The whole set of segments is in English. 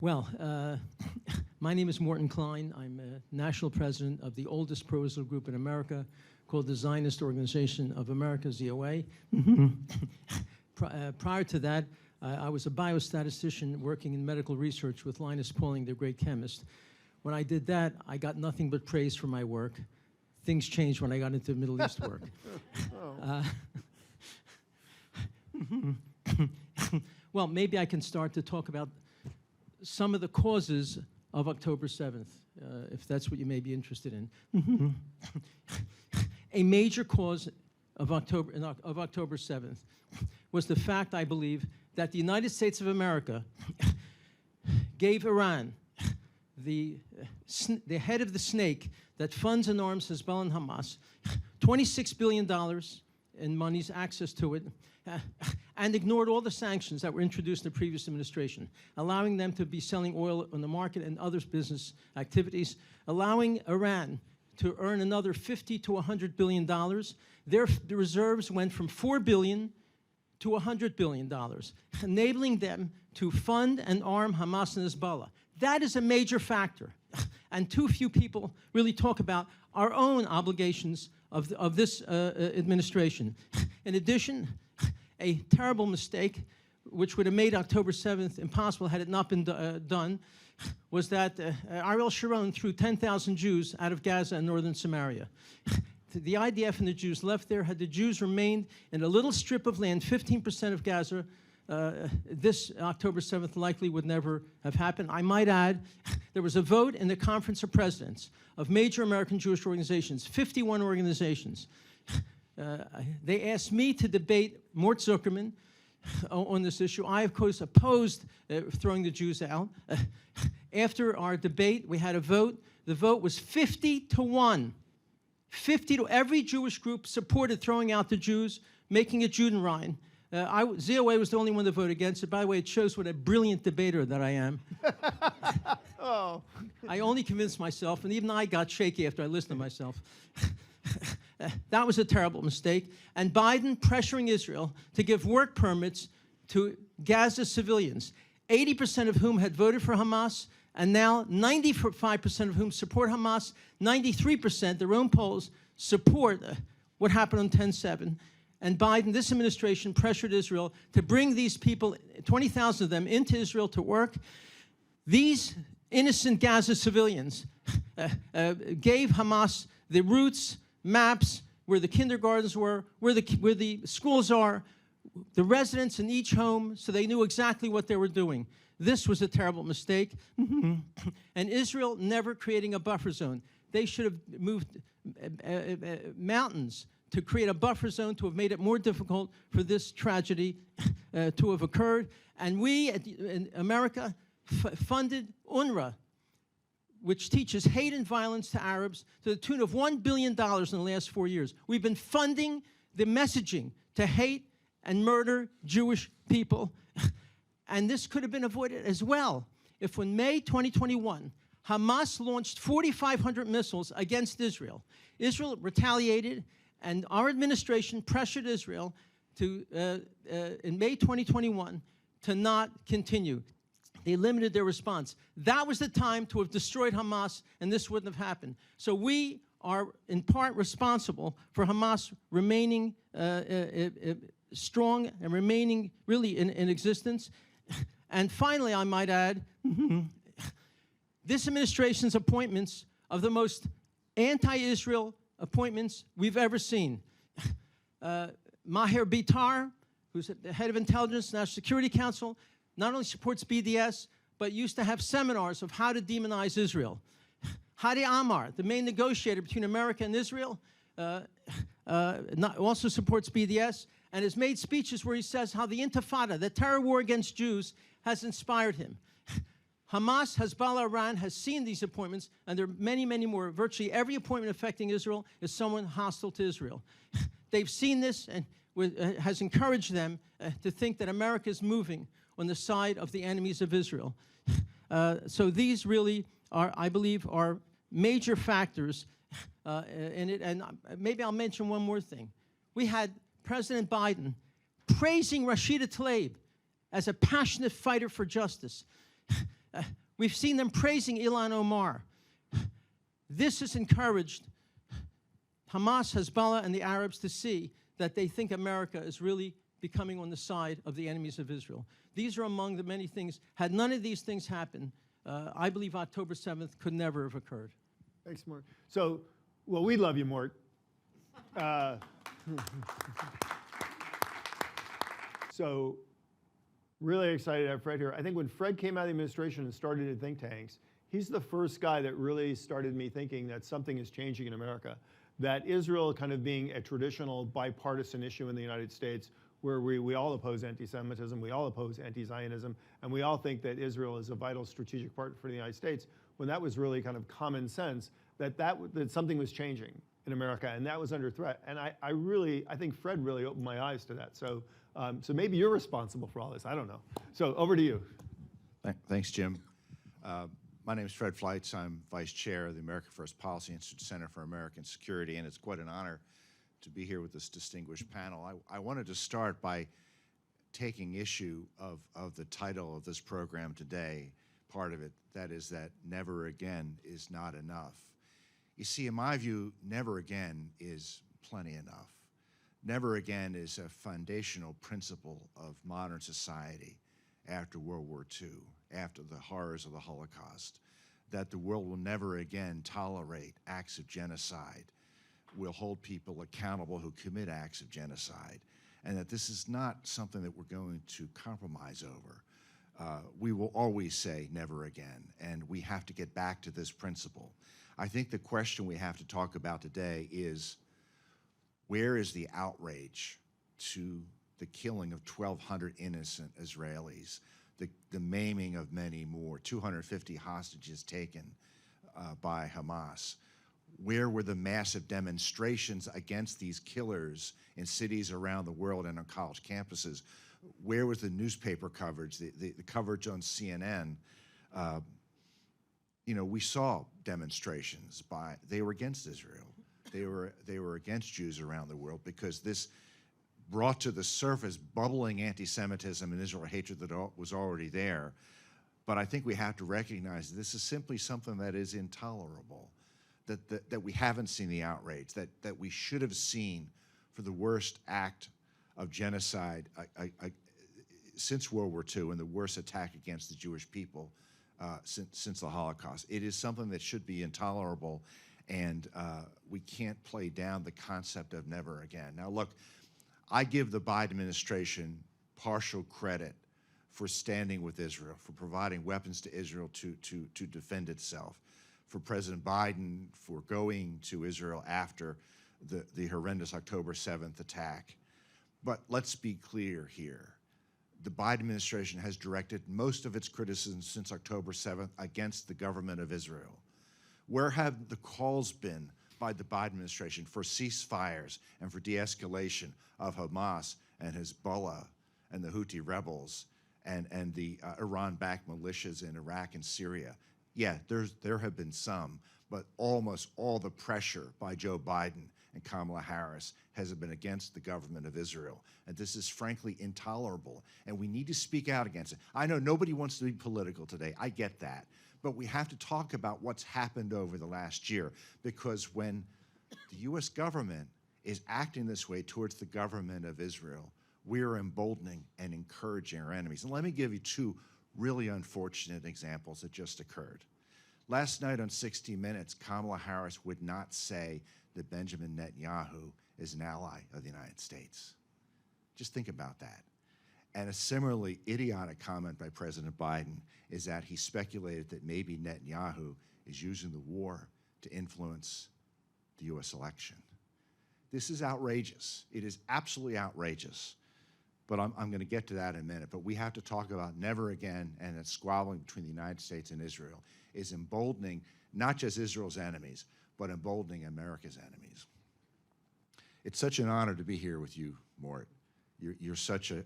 Well, my name is Morton Klein. I'm a national president of the oldest pro-Israel group in America called the Zionist Organization of America, ZOA. Prior to that, I was a biostatistician working in medical research with Linus Pauling, the great chemist. When I did that, I got nothing but praise for my work. Things changed when I got into Middle East work. Well, maybe I can start to talk about some of the causes of October 7th, if that's what you may be interested in. A major cause of October 7th was the fact, I believe, that the United States of America gave Iran, the head of the snake that funds and arms Hezbollah and Hamas, $26 billion in monies, access to it, and ignored all the sanctions that were introduced in the previous administration, allowing them to be selling oil on the market and other business activities, allowing Iran to earn another $50 to $100 billion. Their reserves went from $4 billion to $100 billion, enabling them to fund and arm Hamas and Hezbollah. That is a major factor, and too few people really talk about our own obligations of this administration. In addition, a terrible mistake, which would have made October 7th impossible had it not been done, was that Ariel Sharon threw 10,000 Jews out of Gaza and northern Samaria. The IDF and the Jews left there. Had the Jews remained in a little strip of land, 15% of Gaza, this October 7th likely would never have happened. I might add, there was a vote in the Conference of Presidents of major American Jewish organizations, 51 organizations. They asked me to debate Mort Zuckerman on this issue. I, of course, opposed throwing the Jews out. After our debate, we had a vote. The vote was 50 to 1. 50 to every Jewish group supported throwing out the Jews, making it Judenrein. ZOA was the only one to vote against it. By the way, it shows what a brilliant debater that I am. Oh. I only convinced myself, and even I got shaky after I listened to myself. That was a terrible mistake. And Biden pressuring Israel to give work permits to Gaza civilians, 80% of whom had voted for Hamas, and now 95% of whom support Hamas, 93%, their own polls, support what happened on 10/7. And Biden, this administration, pressured Israel to bring these people, 20,000 of them, into Israel to work. These innocent Gaza civilians gave Hamas the routes, maps, where the kindergartens were, where the schools are, the residents in each home, so they knew exactly what they were doing. This was a terrible mistake. And Israel never creating a buffer zone. They should have moved mountains to create a buffer zone, to have made it more difficult for this tragedy to have occurred. And we, in America, funded UNRWA, which teaches hate and violence to Arabs, to the tune of $1 billion in the last 4 years. We've been funding the messaging to hate and murder Jewish people. And this could have been avoided as well if in May 2021, Hamas launched 4,500 missiles against Israel. Israel retaliated, and our administration pressured Israel to, in May 2021, to not continue. They limited their response. That was the time to have destroyed Hamas, and this wouldn't have happened. So we are, in part, responsible for Hamas remaining strong and remaining really in existence. And finally, I might add, this administration's appointments of the most anti-Israel appointments we've ever seen. Maher Bitar, who's the head of intelligence, National Security Council, not only supports BDS, but used to have seminars of how to demonize Israel. Hadi Amar, the main negotiator between America and Israel, also supports BDS, and has made speeches where he says how the Intifada, the terror war against Jews, has inspired him. Hamas, Hezbollah, Iran has seen these appointments, and there are many, many more. Virtually every appointment affecting Israel is someone hostile to Israel. They've seen this and has encouraged them to think that America is moving on the side of the enemies of Israel. So these really are, I believe, are major factors in it. And maybe I'll mention one more thing. We had President Biden praising Rashida Tlaib as a passionate fighter for justice. We've seen them praising Ilhan Omar. This has encouraged Hamas, Hezbollah, and the Arabs to see that they think America is really becoming on the side of the enemies of Israel. These are among the many things. Had none of these things happened, I believe October 7th could never have occurred. Thanks, Mort. So, well, we love you, Mort. So, really excited to have Fred here. I think when Fred came out of the administration and started in think tanks, he's the first guy that really started me thinking that something is changing in America. That Israel kind of being a traditional bipartisan issue in the United States, where we all oppose anti-Semitism, we all oppose anti-Zionism, and we all think that Israel is a vital strategic partner for the United States, when that was really kind of common sense, that something was changing in America, and that was under threat. And I think Fred really opened my eyes to that. So, so maybe you're responsible for all this, I don't know. So over to you. Thanks, Jim. My name is Fred Fleitz. I'm Vice Chair of the America First Policy Institute Center for American Security, and it's quite an honor to be here with this distinguished panel. I wanted to start by taking issue of the title of this program today, part of it, that is that never again is not enough. You see, in my view, never again is plenty enough. Never again is a foundational principle of modern society after World War II, after the horrors of the Holocaust, that the world will never again tolerate acts of genocide, will hold people accountable who commit acts of genocide, and that this is not something that we're going to compromise over. We will always say never again, and we have to get back to this principle. I think the question we have to talk about today is, where is the outrage to the killing of 1,200 innocent Israelis, the maiming of many more, 250 hostages taken by Hamas? Where were the massive demonstrations against these killers in cities around the world and on college campuses? Where was the newspaper coverage, the coverage on CNN? You know, we saw demonstrations they were against Israel. They were against Jews around the world, because this brought to the surface bubbling anti-Semitism and Israel hatred that was already there. But I think we have to recognize this is simply something that is intolerable, that we haven't seen the outrage, that we should have seen for the worst act of genocide since World War II and the worst attack against the Jewish people since the Holocaust. It is something that should be intolerable, and we can't play down the concept of never again. Now, look, I give the Biden administration partial credit for standing with Israel, for providing weapons to Israel to defend itself, for President Biden for going to Israel after the horrendous October 7th attack. But let's be clear here. The Biden administration has directed most of its criticism since October 7th against the government of Israel. Where have the calls been by the Biden administration for ceasefires and for de-escalation of Hamas and Hezbollah and the Houthi rebels and the Iran-backed militias in Iraq and Syria? Yeah, there have been some, but almost all the pressure by Joe Biden and Kamala Harris has been against the government of Israel. And this is frankly intolerable, and we need to speak out against it. I know nobody wants to be political today, I get that, but we have to talk about what's happened over the last year, because when the US government is acting this way towards the government of Israel, we're emboldening and encouraging our enemies. And let me give you two really unfortunate examples that just occurred. Last night on 60 Minutes, Kamala Harris would not say that Benjamin Netanyahu is an ally of the United States. Just think about that. And a similarly idiotic comment by President Biden is that he speculated that maybe Netanyahu is using the war to influence the US election. This is outrageous. It is absolutely outrageous. But I'm going to get to that in a minute. But we have to talk about never again, and that squabbling between the United States and Israel is emboldening not just Israel's enemies, but emboldening America's enemies. It's such an honor to be here with you, Mort. You're such a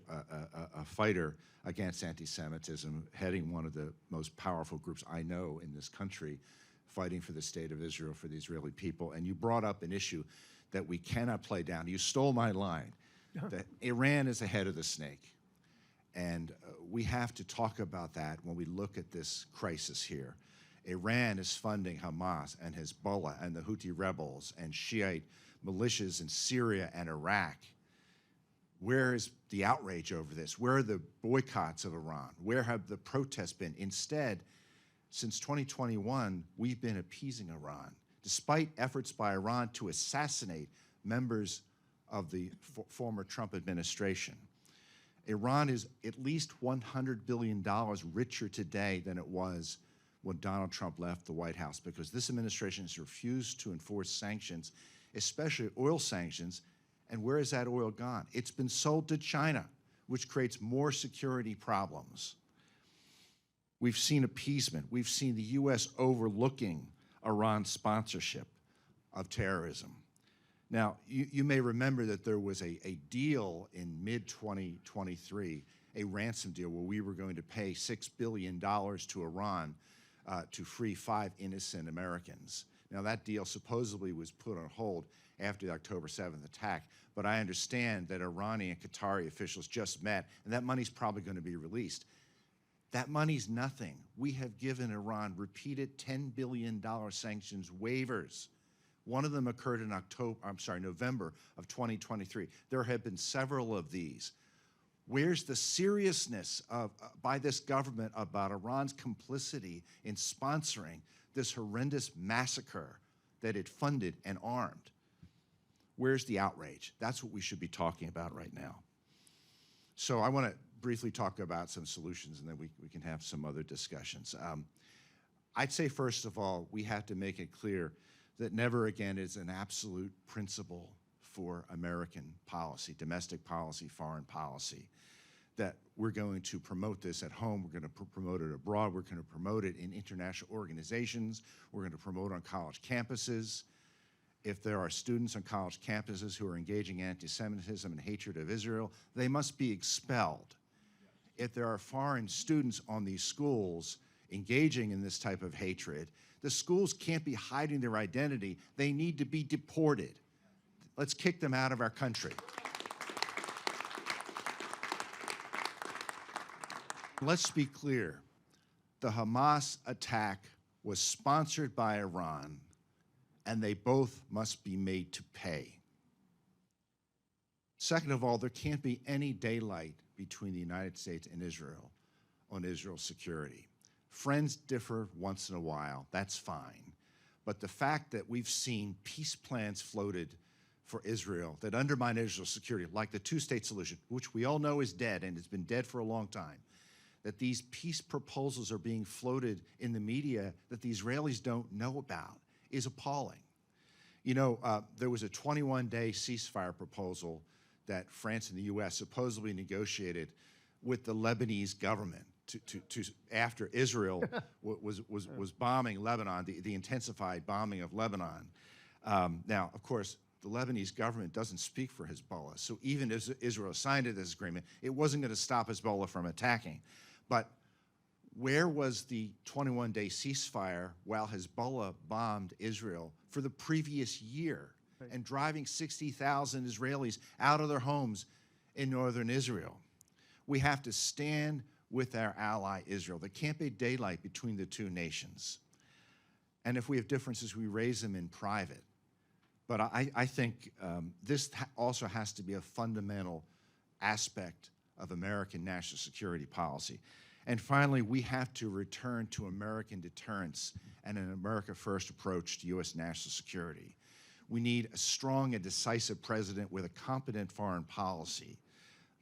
fighter against anti-Semitism, heading one of the most powerful groups I know in this country, fighting for the state of Israel, for the Israeli people. And you brought up an issue that we cannot play down. You stole my line, that Iran is the head of the snake. And we have to talk about that when we look at this crisis here. Iran is funding Hamas and Hezbollah and the Houthi rebels and Shiite militias in Syria and Iraq. Where is the outrage over this? Where are the boycotts of Iran? Where have the protests been? Instead, since 2021, we've been appeasing Iran, despite efforts by Iran to assassinate members of the former Trump administration. Iran is at least $100 billion richer today than it was when Donald Trump left the White House, because this administration has refused to enforce sanctions, especially oil sanctions. And where has that oil gone? It's been sold to China, which creates more security problems. We've seen appeasement. We've seen the U.S. overlooking Iran's sponsorship of terrorism. Now, you may remember that there was a deal in mid-2023, a ransom deal where we were going to pay $6 billion to Iran to free 5 innocent Americans. Now, that deal supposedly was put on hold after the October 7th attack, but I understand that Iranian and Qatari officials just met, and that money's probably going to be released. That money's nothing. We have given Iran repeated $10 billion sanctions waivers. One of them occurred in November of 2023. There have been several of these. Where's the seriousness by this government about Iran's complicity in sponsoring this horrendous massacre that it funded and armed? Where's the outrage? That's what we should be talking about right now. So I want to briefly talk about some solutions, and then we can have some other discussions. I'd say, first of all, we have to make it clear that never again is an absolute principle for American policy, domestic policy, foreign policy, that we're going to promote this at home, we're going to promote it abroad, we're going to promote it in international organizations, we're going to promote it on college campuses. If there are students on college campuses who are engaging in anti-Semitism and hatred of Israel, they must be expelled. If there are foreign students on these schools engaging in this type of hatred, the schools can't be hiding their identity. They need to be deported. Let's kick them out of our country. Let's be clear. The Hamas attack was sponsored by Iran, and they both must be made to pay. Second of all, there can't be any daylight between the United States and Israel on Israel's security. Friends differ once in a while, that's fine. But the fact that we've seen peace plans floated for Israel that undermine Israel's security, like the two-state solution, which we all know is dead and it's been dead for a long time, that these peace proposals are being floated in the media that the Israelis don't know about, is appalling. You know, there was a 21-day ceasefire proposal that France and the U.S. supposedly negotiated with the Lebanese government after Israel was bombing Lebanon, the intensified bombing of Lebanon. Now, of course, the Lebanese government doesn't speak for Hezbollah, so even as Israel signed this agreement, it wasn't going to stop Hezbollah from attacking. But where was the 21-day ceasefire while Hezbollah bombed Israel for the previous year and driving 60,000 Israelis out of their homes in northern Israel? We have to stand with our ally Israel. There can't be daylight between the two nations. And if we have differences, we raise them in private. But I think this also has to be a fundamental aspect of American national security policy. And finally, we have to return to American deterrence and an America-first approach to U.S. national security. We need a strong and decisive president with a competent foreign policy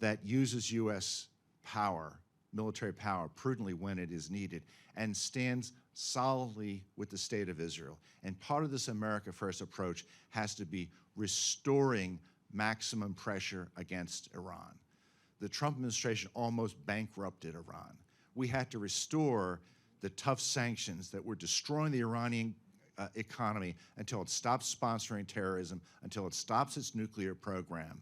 that uses U.S. power, military power, prudently when it is needed, and stands solidly with the state of Israel. And part of this America-first approach has to be restoring maximum pressure against Iran. The Trump administration almost bankrupted Iran. We had to restore the tough sanctions that were destroying the Iranian economy until it stops sponsoring terrorism, until it stops its nuclear program.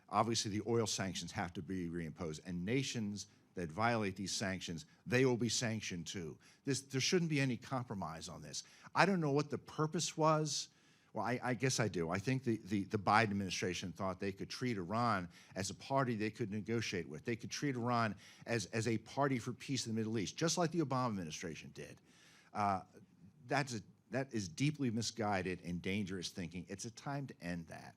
Obviously, the oil sanctions have to be reimposed, and nations that violate these sanctions, they will be sanctioned too. There shouldn't be any compromise on this. I don't know what the purpose was Well, I guess I do. I think the Biden administration thought they could treat Iran as a party they could negotiate with. They could treat Iran as a party for peace in the Middle East, just like the Obama administration did. That is deeply misguided and dangerous thinking. It's a time to end that.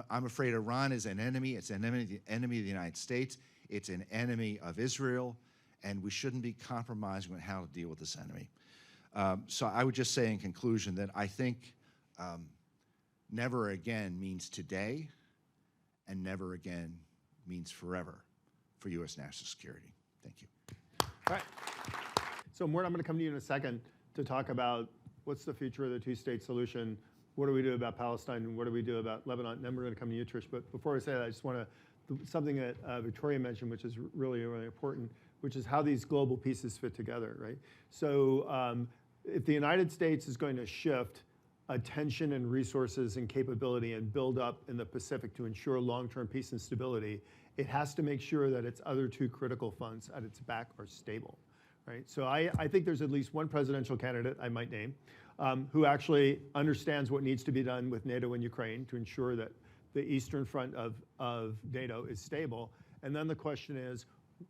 I'm afraid Iran is an enemy. It's an enemy of the United States. It's an enemy of Israel, and we shouldn't be compromising on how to deal with this enemy. So I would just say in conclusion that I think never again means today, and never again means forever for U.S. national security. Thank you. All right. So, Morton, I'm going to come to you in a second to talk about what's the future of the two-state solution, what do we do about Palestine, and what do we do about Lebanon. And then we're going to come to you, Trish. But before I say that, I just want to, something that Victoria mentioned, which is really, really important, which is how these global pieces fit together, right? So if the United States is going to shift attention and resources and capability and build up in the Pacific to ensure long-term peace and stability, it has to make sure that its other two critical funds at its back are stable, right? So I think there's at least one presidential candidate I might name who actually understands what needs to be done with NATO and Ukraine to ensure that the eastern front of NATO is stable. And then the question is,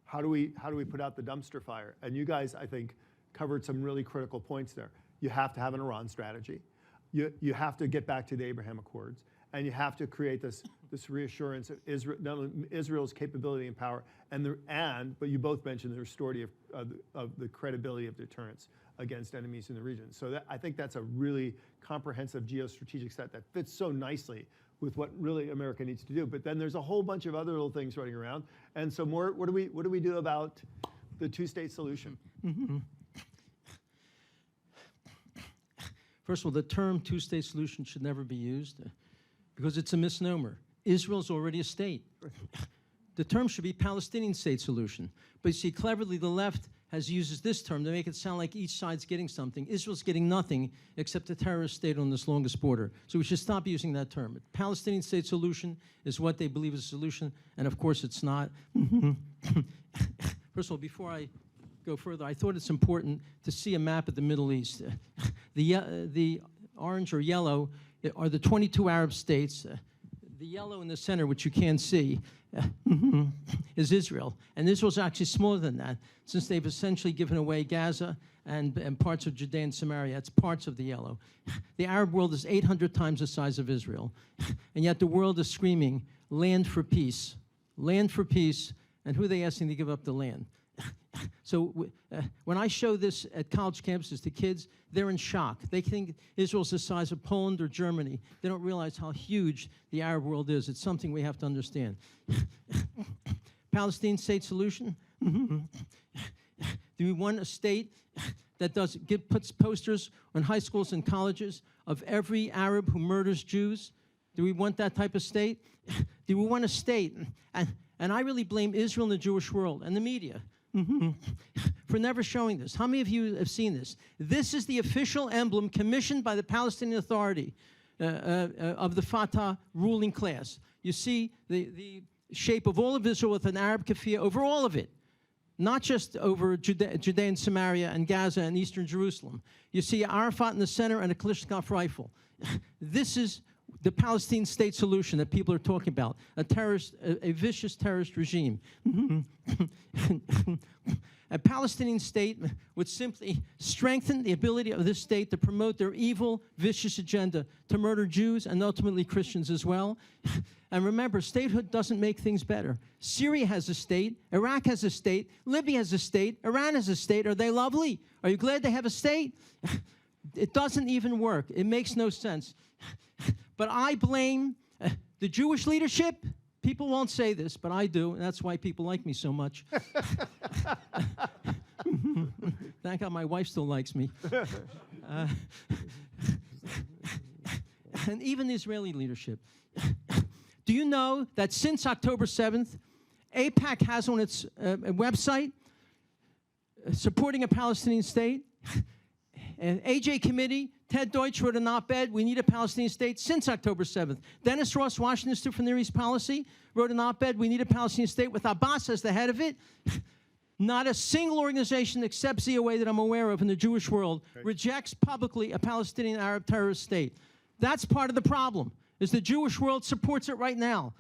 how do we put out the dumpster fire? And you guys, I think, covered some really critical points there. You have to have an Iran strategy. You have to get back to the Abraham Accords, and you have to create this reassurance of Israel, not only Israel's capability and power, but you both mentioned the restorative of the credibility of deterrence against enemies in the region. So I think that's a really comprehensive geostrategic set that fits so nicely with what really America needs to do. But then there's a whole bunch of other little things running around. And so, what do we do about the two-state solution? Mm-hmm. First of all, the term two-state solution should never be used because it's a misnomer. Israel's already a state. The term should be Palestinian state solution. But you see, cleverly, the left uses this term to make it sound like each side's getting something. Israel's getting nothing except a terrorist state on this longest border. So we should stop using that term. Palestinian state solution is what they believe is a solution, and of course it's not. First of all, before I go further, I thought it's important to see a map of the Middle East. The orange or yellow are the 22 Arab states. The yellow in the center, which you can't see, is Israel. And Israel's actually smaller than that, since they've essentially given away Gaza and parts of Judea and Samaria. It's parts of the yellow. The Arab world is 800 times the size of Israel. And yet the world is screaming, land for peace. Land for peace. And who are they asking to give up the land? So when I show this at college campuses to kids, they're in shock. They think Israel's the size of Poland or Germany. They don't realize how huge the Arab world is. It's something we have to understand. Palestinian state solution? Do we want a state that puts posters on high schools and colleges of every Arab who murders Jews? Do we want that type of state? Do we want a state? And I really blame Israel and the Jewish world and the media for never showing this. How many of you have seen this? This is the official emblem commissioned by the Palestinian Authority of the Fatah ruling class. You see the shape of all of Israel with an Arab keffiyeh over all of it, not just over Judea and Samaria and Gaza and eastern Jerusalem. You see Arafat in the center and a Kalashnikov rifle. This is the Palestinian state solution that people are talking about, a vicious terrorist regime. A Palestinian state would simply strengthen the ability of this state to promote their evil, vicious agenda to murder Jews and ultimately Christians as well. And remember, statehood doesn't make things better. Syria has a state, Iraq has a state, Libya has a state, Iran has a state. Are they lovely? Are you glad they have a state? It doesn't even work. It makes no sense. But I blame the Jewish leadership. People won't say this, but I do, and that's why people like me so much. Thank God my wife still likes me. And even the Israeli leadership. Do you know that since October 7th, AIPAC has on its website supporting a Palestinian state? An AJ committee, Ted Deutsch wrote an op-ed, we need a Palestinian state since October 7th. Dennis Ross, Washington Institute for Near East Policy, wrote an op-ed, we need a Palestinian state with Abbas as the head of it. Not a single organization except ZOA that I'm aware of in the Jewish world rejects publicly a Palestinian Arab terrorist state. That's part of the problem, is the Jewish world supports it right now.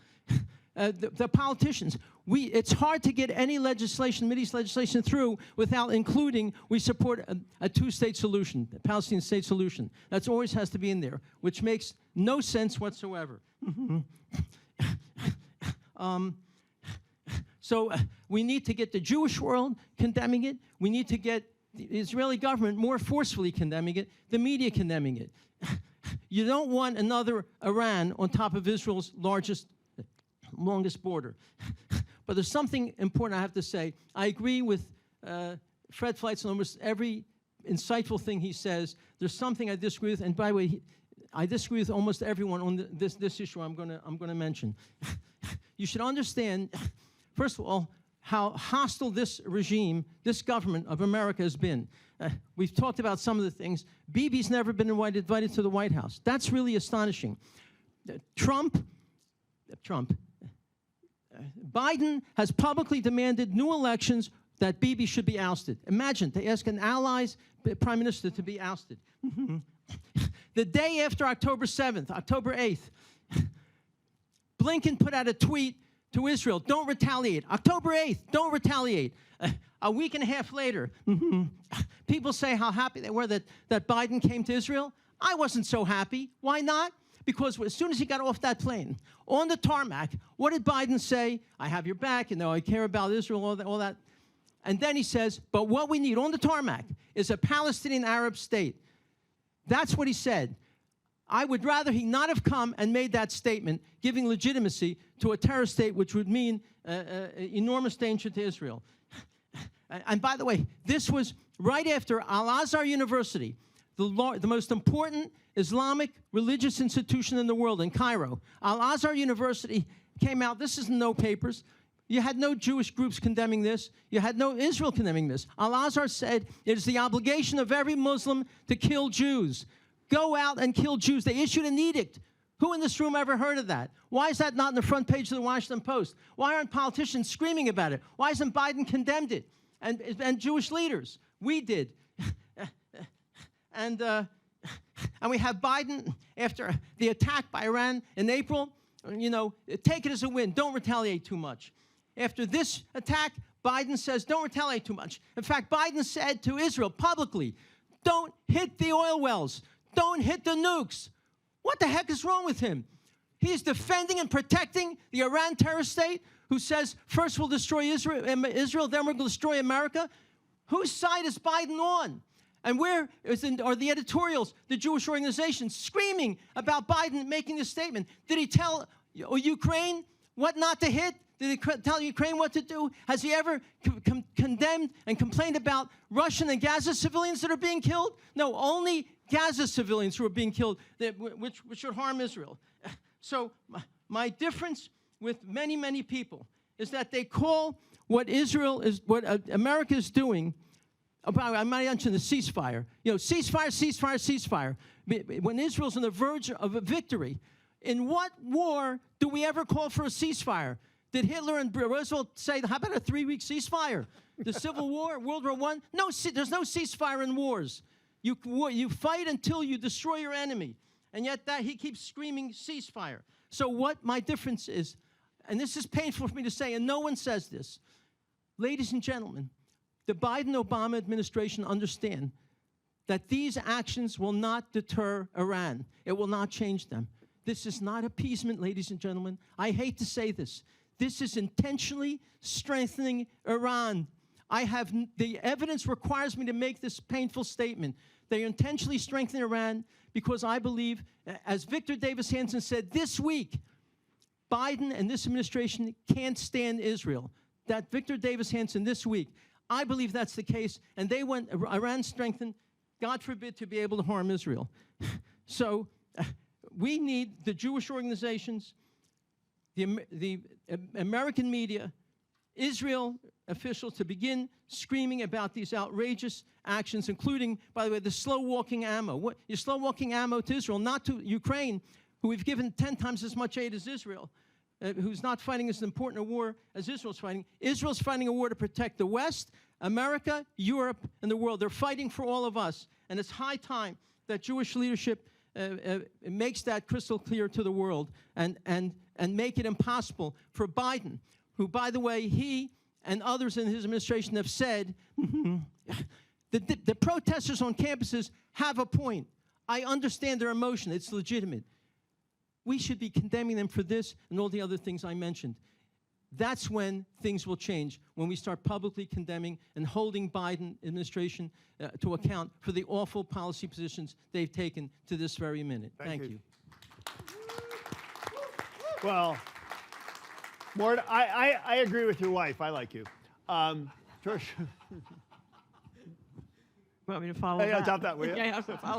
The politicians, it's hard to get any legislation, Mideast legislation through without including we support a two-state solution, a Palestinian state solution. That always has to be in there, which makes no sense whatsoever. So we need to get the Jewish world condemning it. We need to get the Israeli government more forcefully condemning it, the media condemning it. You don't want another Iran on top of Israel's longest border. But there's something important I have to say. I agree with Fred Fleitz on almost every insightful thing he says. There's something I disagree with, and by the way, I disagree with almost everyone on this issue I'm going to mention. You should understand, first of all, how hostile this regime, this government of America has been. We've talked about some of the things. Bibi's never been invited to the White House. That's really astonishing. Biden has publicly demanded new elections that Bibi should be ousted. Imagine, they ask an ally's prime minister to be ousted. The day after October 7th, October 8th, Blinken put out a tweet to Israel, don't retaliate. October 8th, don't retaliate. A week and a half later, people say how happy they were that Biden came to Israel. I wasn't so happy. Why not? Because as soon as he got off that plane, on the tarmac, what did Biden say? I have your back, I care about Israel, all that. And then he says, but what we need on the tarmac is a Palestinian Arab state. That's what he said. I would rather he not have come and made that statement, giving legitimacy to a terror state, which would mean enormous danger to Israel. And by the way, this was right after Al-Azhar University, the most important Islamic religious institution in the world in Cairo. Al-Azhar University came out, this is in no papers. You had no Jewish groups condemning this. You had no Israel condemning this. Al-Azhar said it is the obligation of every Muslim to kill Jews. Go out and kill Jews. They issued an edict. Who in this room ever heard of that? Why is that not in the front page of the Washington Post? Why aren't politicians screaming about it? Why hasn't Biden condemned it? And Jewish leaders? We did. And we have Biden, after the attack by Iran in April, take it as a win. Don't retaliate too much. After this attack, Biden says, don't retaliate too much. In fact, Biden said to Israel publicly, don't hit the oil wells. Don't hit the nukes. What the heck is wrong with him? He is defending and protecting the Iran terrorist state who says, first we'll destroy Israel, then we're going to destroy America. Whose side is Biden on? And where are the editorials, the Jewish organizations, screaming about Biden making this statement? Did he tell Ukraine what not to hit? Did he tell Ukraine what to do? Has he ever condemned and complained about Russian and Gaza civilians that are being killed? No, only Gaza civilians who are being killed, which should harm Israel. So my difference with many, many people is that they call what America is doing, I might mention the ceasefire. Ceasefire. When Israel's on the verge of a victory, in what war do we ever call for a ceasefire? Did Hitler and Roosevelt say, how about a 3-week ceasefire? The Civil War, World War I? No, there's no ceasefire in wars. You fight until you destroy your enemy. And yet he keeps screaming ceasefire. So what my difference is, and this is painful for me to say, and no one says this. Ladies and gentlemen, the Biden-Obama administration understand that these actions will not deter Iran. It will not change them. This is not appeasement, ladies and gentlemen. I hate to say this. This is intentionally strengthening Iran. The evidence requires me to make this painful statement. They intentionally strengthen Iran because I believe, as Victor Davis Hanson said this week, Biden and this administration can't stand Israel. That Victor Davis Hanson this week, I believe that's the case, and they want Iran strengthened, God forbid, to be able to harm Israel. So we need the Jewish organizations, the American media, Israel officials to begin screaming about these outrageous actions, including, by the way, the slow-walking ammo. You're slow-walking ammo to Israel, not to Ukraine, who we've given 10 times as much aid as Israel, who's not fighting as important a war as Israel's fighting. Israel's fighting a war to protect the West, America, Europe, and the world. They're fighting for all of us, and it's high time that Jewish leadership makes that crystal clear to the world and make it impossible for Biden, who, by the way, he and others in his administration have said, the protesters on campuses have a point. I understand their emotion. It's legitimate. We should be condemning them for this and all the other things I mentioned. That's when things will change, when we start publicly condemning and holding Biden administration to account for the awful policy positions they've taken to this very minute. Thank you. Well, Morton, I agree with your wife. I like you. Trish. Want me to follow Hey, that? I'll top that, will you? Yeah, I have to follow